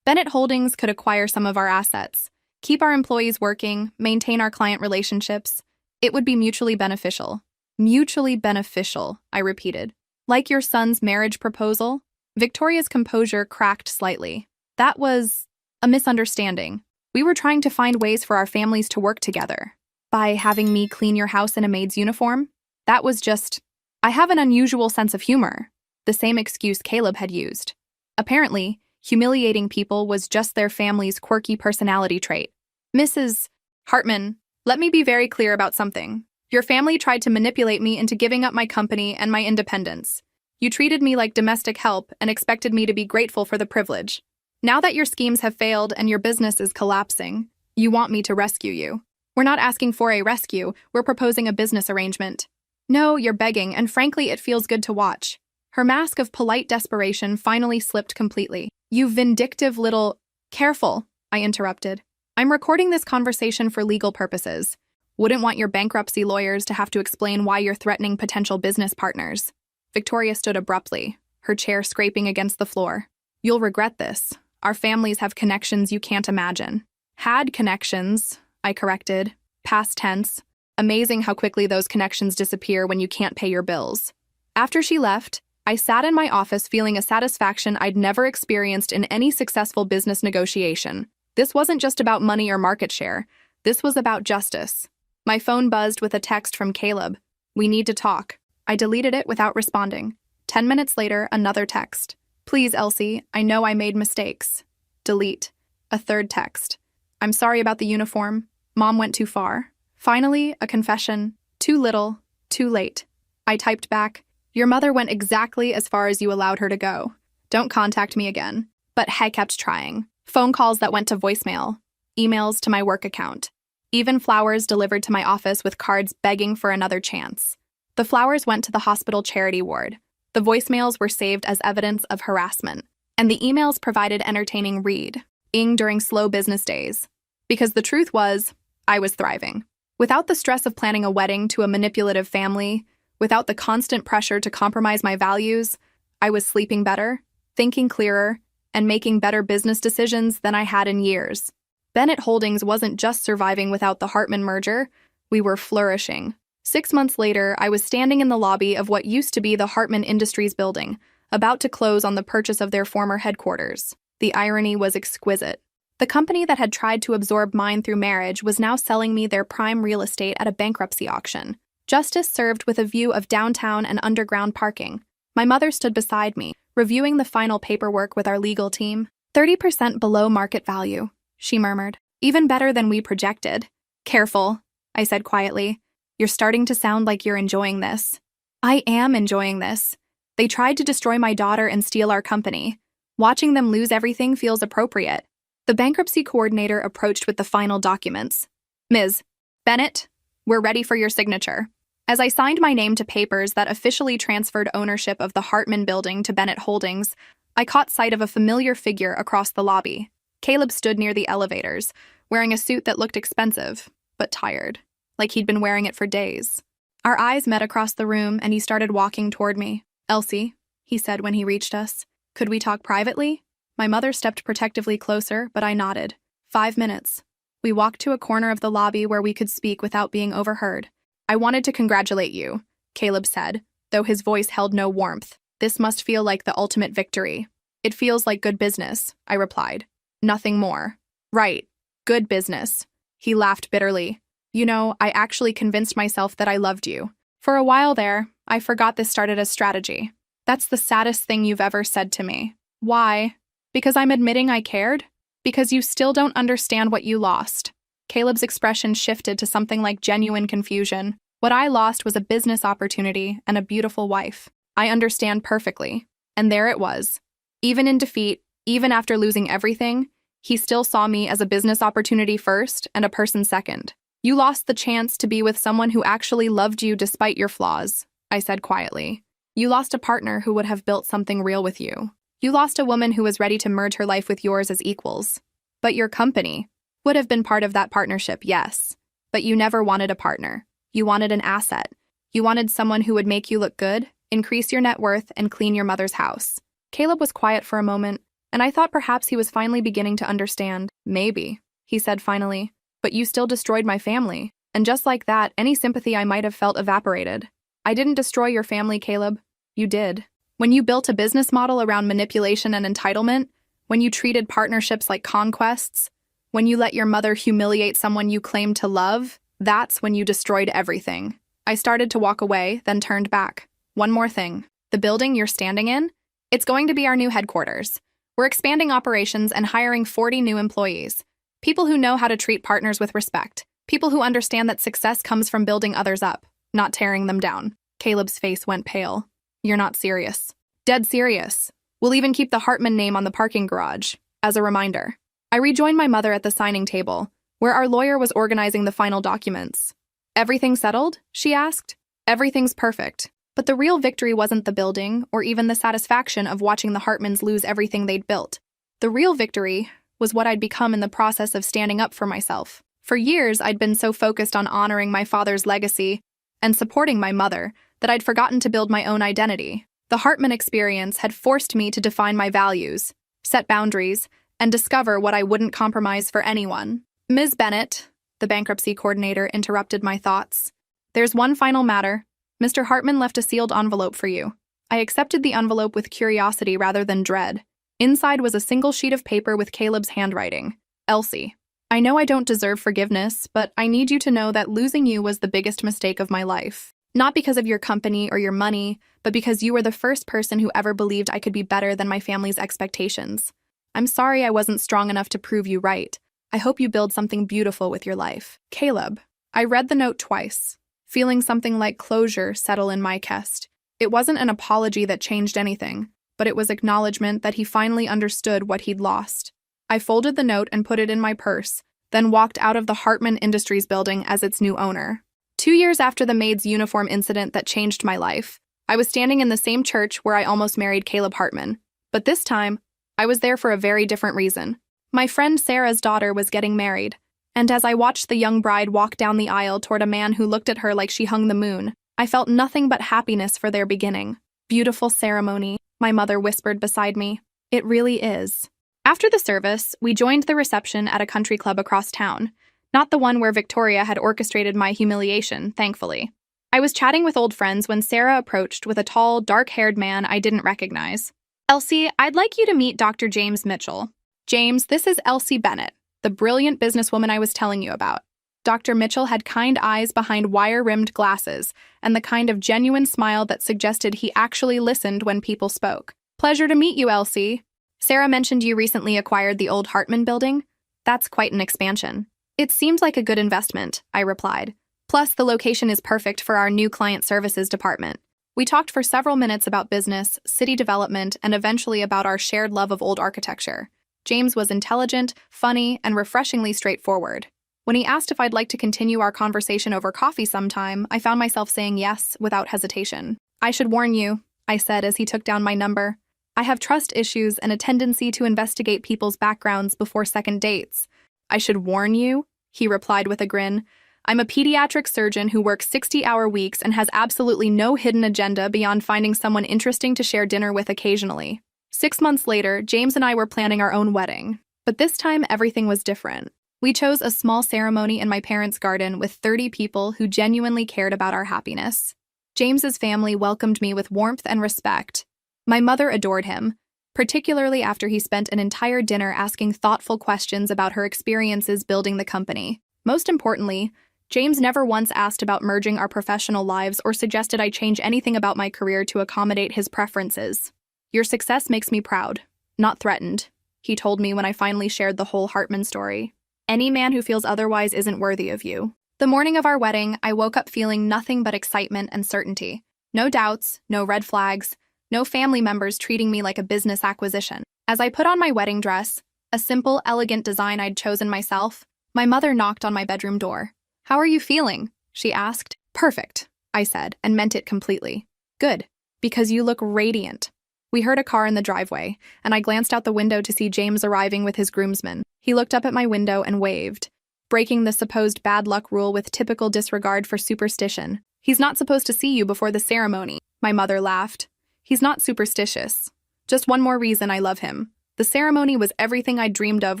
"Bennett Holdings could acquire some of our assets, Keep our employees working, maintain our client relationships. It would be mutually beneficial. Mutually beneficial, I repeated. Like your son's marriage proposal? Victoria's composure cracked slightly. That was a misunderstanding. We were trying to find ways for our families to work together. By having me clean your house in a maid's uniform? That was just... I have an unusual sense of humor. The same excuse Caleb had used. Apparently, humiliating people was just their family's quirky personality trait. Mrs. Hartman, let me be very clear about something. Your family tried to manipulate me into giving up my company and my independence. You treated me like domestic help and expected me to be grateful for the privilege. Now that your schemes have failed and your business is collapsing, you want me to rescue you. We're not asking for a rescue, we're proposing a business arrangement. No, you're begging, and frankly, it feels good to watch. Her mask of polite desperation finally slipped completely. You vindictive little... Careful, I interrupted. I'm recording this conversation for legal purposes. Wouldn't want your bankruptcy lawyers to have to explain why you're threatening potential business partners. Victoria stood abruptly, her chair scraping against the floor. You'll regret this. Our families have connections you can't imagine. Had connections, I corrected. Past tense. Amazing how quickly those connections disappear when you can't pay your bills. After she left, I sat in my office feeling a satisfaction I'd never experienced in any successful business negotiation. This wasn't just about money or market share. This was about justice. My phone buzzed with a text from Caleb. We need to talk. I deleted it without responding. 10 minutes later, another text. Please, Elsie, I know I made mistakes. Delete. A third text. I'm sorry about the uniform. Mom went too far. Finally, a confession. Too little, too late. I typed back, your mother went exactly as far as you allowed her to go. Don't contact me again. But I kept trying. Phone calls that went to voicemail. Emails to my work account. Even flowers delivered to my office with cards begging for another chance. The flowers went to the hospital charity ward. The voicemails were saved as evidence of harassment. And the emails provided entertaining reading during slow business days. Because the truth was, I was thriving. Without the stress of planning a wedding to a manipulative family, without the constant pressure to compromise my values, I was sleeping better, thinking clearer, and making better business decisions than I had in years. Bennett Holdings wasn't just surviving without the Hartman merger, we were flourishing. 6 months later, I was standing in the lobby of what used to be the Hartman Industries building, about to close on the purchase of their former headquarters. The irony was exquisite. The company that had tried to absorb mine through marriage was now selling me their prime real estate at a bankruptcy auction. Justice served with a view of downtown and underground parking. My mother stood beside me, reviewing the final paperwork with our legal team. 30% below market value, she murmured. Even better than we projected. Careful, I said quietly. You're starting to sound like you're enjoying this. I am enjoying this. They tried to destroy my daughter and steal our company. Watching them lose everything feels appropriate. The bankruptcy coordinator approached with the final documents. Ms. Bennett, we're ready for your signature. As I signed my name to papers that officially transferred ownership of the Hartman building to Bennett Holdings, I caught sight of a familiar figure across the lobby. Caleb stood near the elevators, wearing a suit that looked expensive, but tired, like he'd been wearing it for days. Our eyes met across the room, and he started walking toward me. Elsie, he said when he reached us, could we talk privately? My mother stepped protectively closer, but I nodded. 5 minutes. We walked to a corner of the lobby where we could speak without being overheard. I wanted to congratulate you, Caleb said, though his voice held no warmth. This must feel like the ultimate victory. It feels like good business, I replied. Nothing more. Right. Good business. He laughed bitterly. You know, I actually convinced myself that I loved you. For a while there, I forgot this started as strategy. That's the saddest thing you've ever said to me. Why? Because I'm admitting I cared? Because you still don't understand what you lost. Caleb's expression shifted to something like genuine confusion. What I lost was a business opportunity and a beautiful wife. I understand perfectly. And there it was. Even in defeat, even after losing everything, he still saw me as a business opportunity first and a person second. You lost the chance to be with someone who actually loved you despite your flaws, I said quietly. You lost a partner who would have built something real with you. You lost a woman who was ready to merge her life with yours as equals. But your company would have been part of that partnership, yes. But you never wanted a partner. You wanted an asset. You wanted someone who would make you look good, increase your net worth, and clean your mother's house. Caleb was quiet for a moment, and I thought perhaps he was finally beginning to understand. Maybe. he said finally. But you still destroyed my family. And just like that, any sympathy I might have felt evaporated. I didn't destroy your family, Caleb. You did. When you built a business model around manipulation and entitlement, when you treated partnerships like conquests, when you let your mother humiliate someone you claimed to love, that's when you destroyed everything. I started to walk away, then turned back. One more thing. The building you're standing in? It's going to be our new headquarters. We're expanding operations and hiring 40 new employees. People who know how to treat partners with respect. People who understand that success comes from building others up, not tearing them down. Caleb's face went pale. You're not serious. Dead serious. We'll even keep the Hartman name on the parking garage, as a reminder. I rejoined my mother at the signing table, where our lawyer was organizing the final documents. Everything settled? She asked. Everything's perfect. But the real victory wasn't the building, or even the satisfaction of watching the Hartmans lose everything they'd built. The real victory was what I'd become in the process of standing up for myself. For years, I'd been so focused on honoring my father's legacy and supporting my mother that I'd forgotten to build my own identity. The Hartman experience had forced me to define my values, set boundaries, and discover what I wouldn't compromise for anyone. Ms. Bennett, the bankruptcy coordinator, interrupted my thoughts. There's one final matter. Mr. Hartman left a sealed envelope for you. I accepted the envelope with curiosity rather than dread. Inside was a single sheet of paper with Caleb's handwriting. Elsie, I know I don't deserve forgiveness, but I need you to know that losing you was the biggest mistake of my life. Not because of your company or your money, but because you were the first person who ever believed I could be better than my family's expectations. I'm sorry I wasn't strong enough to prove you right. I hope you build something beautiful with your life. Caleb. I read the note twice, feeling something like closure settle in my chest. It wasn't an apology that changed anything, but it was acknowledgement that he finally understood what he'd lost. I folded the note and put it in my purse, then walked out of the Hartman Industries building as its new owner. 2 years after the Maid's uniform incident that changed my life, I was standing in the same church where I almost married Caleb Hartman. But this time, I was there for a very different reason. My friend Sarah's daughter was getting married, and as I watched the young bride walk down the aisle toward a man who looked at her like she hung the moon, I felt nothing but happiness for their beginning. Beautiful ceremony, my mother whispered beside me. It really is. After the service, we joined the reception at a country club across town. Not the one where Victoria had orchestrated my humiliation, thankfully. I was chatting with old friends when Sarah approached with a tall, dark-haired man I didn't recognize. Elsie, I'd like you to meet Dr. James Mitchell. James, this is Elsie Bennett, the brilliant businesswoman I was telling you about. Dr. Mitchell had kind eyes behind wire-rimmed glasses and the kind of genuine smile that suggested he actually listened when people spoke. Pleasure to meet you, Elsie. Sarah mentioned you recently acquired the old Hartman building. That's quite an expansion. It seemed like a good investment, I replied. Plus, the location is perfect for our new client services department. We talked for several minutes about business, city development, and eventually about our shared love of old architecture. James was intelligent, funny, and refreshingly straightforward. When he asked if I'd like to continue our conversation over coffee sometime, I found myself saying yes without hesitation. I should warn you, I said as he took down my number. I have trust issues and a tendency to investigate people's backgrounds before second dates. I should warn you, he replied with a grin. I'm a pediatric surgeon who works 60-hour weeks and has absolutely no hidden agenda beyond finding someone interesting to share dinner with occasionally. 6 months later, James and I were planning our own wedding. But this time, everything was different. We chose a small ceremony in my parents' garden with 30 people who genuinely cared about our happiness. James's family welcomed me with warmth and respect. My mother adored him, particularly after he spent an entire dinner asking thoughtful questions about her experiences building the company. Most importantly, James never once asked about merging our professional lives or suggested I change anything about my career to accommodate his preferences. Your success makes me proud, not threatened, he told me when I finally shared the whole Hartman story. Any man who feels otherwise isn't worthy of you. The morning of our wedding, I woke up feeling nothing but excitement and certainty. No doubts, no red flags, no family members treating me like a business acquisition. As I put on my wedding dress, a simple, elegant design I'd chosen myself, my mother knocked on my bedroom door. How are you feeling? She asked. Perfect, I said, and meant it completely. Good, because you look radiant. We heard a car in the driveway, and I glanced out the window to see James arriving with his groomsmen. He looked up at my window and waved, breaking the supposed bad luck rule with typical disregard for superstition. He's not supposed to see you before the ceremony, my mother laughed. He's not superstitious. Just one more reason I love him. The ceremony was everything I dreamed of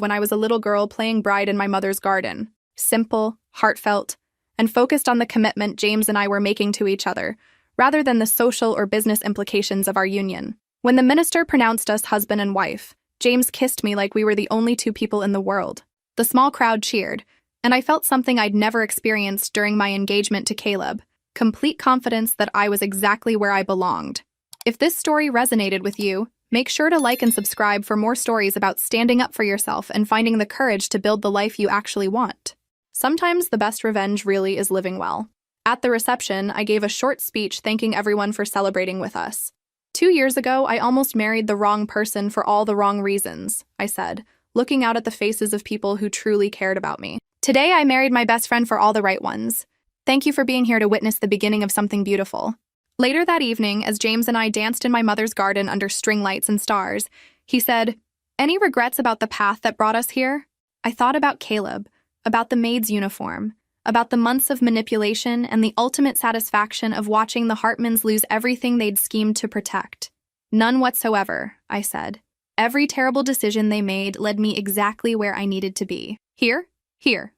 when I was a little girl playing bride in my mother's garden. Simple, heartfelt, and focused on the commitment James and I were making to each other, rather than the social or business implications of our union. When the minister pronounced us husband and wife, James kissed me like we were the only two people in the world. The small crowd cheered, and I felt something I'd never experienced during my engagement to Caleb, complete confidence that I was exactly where I belonged. If this story resonated with you, make sure to like and subscribe for more stories about standing up for yourself and finding the courage to build the life you actually want. Sometimes the best revenge really is living well. At the reception, I gave a short speech thanking everyone for celebrating with us. 2 years ago, I almost married the wrong person for all the wrong reasons, I said, looking out at the faces of people who truly cared about me. Today, I married my best friend for all the right ones. Thank you for being here to witness the beginning of something beautiful. Later that evening, as James and I danced in my mother's garden under string lights and stars, he said, "Any regrets about the path that brought us here?" I thought about Caleb, about the maid's uniform, about the months of manipulation and the ultimate satisfaction of watching the Hartmans lose everything they'd schemed to protect. None whatsoever, I said. Every terrible decision they made led me exactly where I needed to be. Here,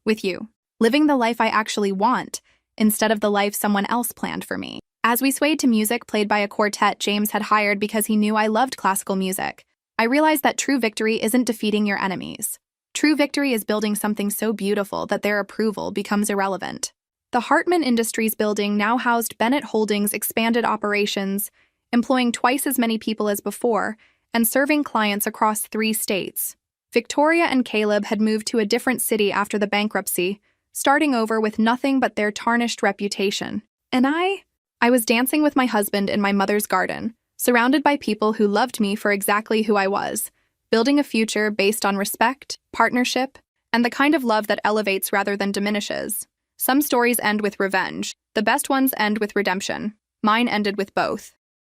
with you. Living the life I actually want, instead of the life someone else planned for me. As we swayed to music played by a quartet James had hired because he knew I loved classical music, I realized that true victory isn't defeating your enemies. True victory is building something so beautiful that their approval becomes irrelevant. The Hartman Industries building now housed Bennett Holdings' expanded operations, employing twice as many people as before, and serving clients across 3 states. Victoria and Caleb had moved to a different city after the bankruptcy, starting over with nothing but their tarnished reputation. And I was dancing with my husband in my mother's garden, surrounded by people who loved me for exactly who I was, building a future based on respect, partnership, and the kind of love that elevates rather than diminishes. Some stories end with revenge. The best ones end with redemption. Mine ended with both.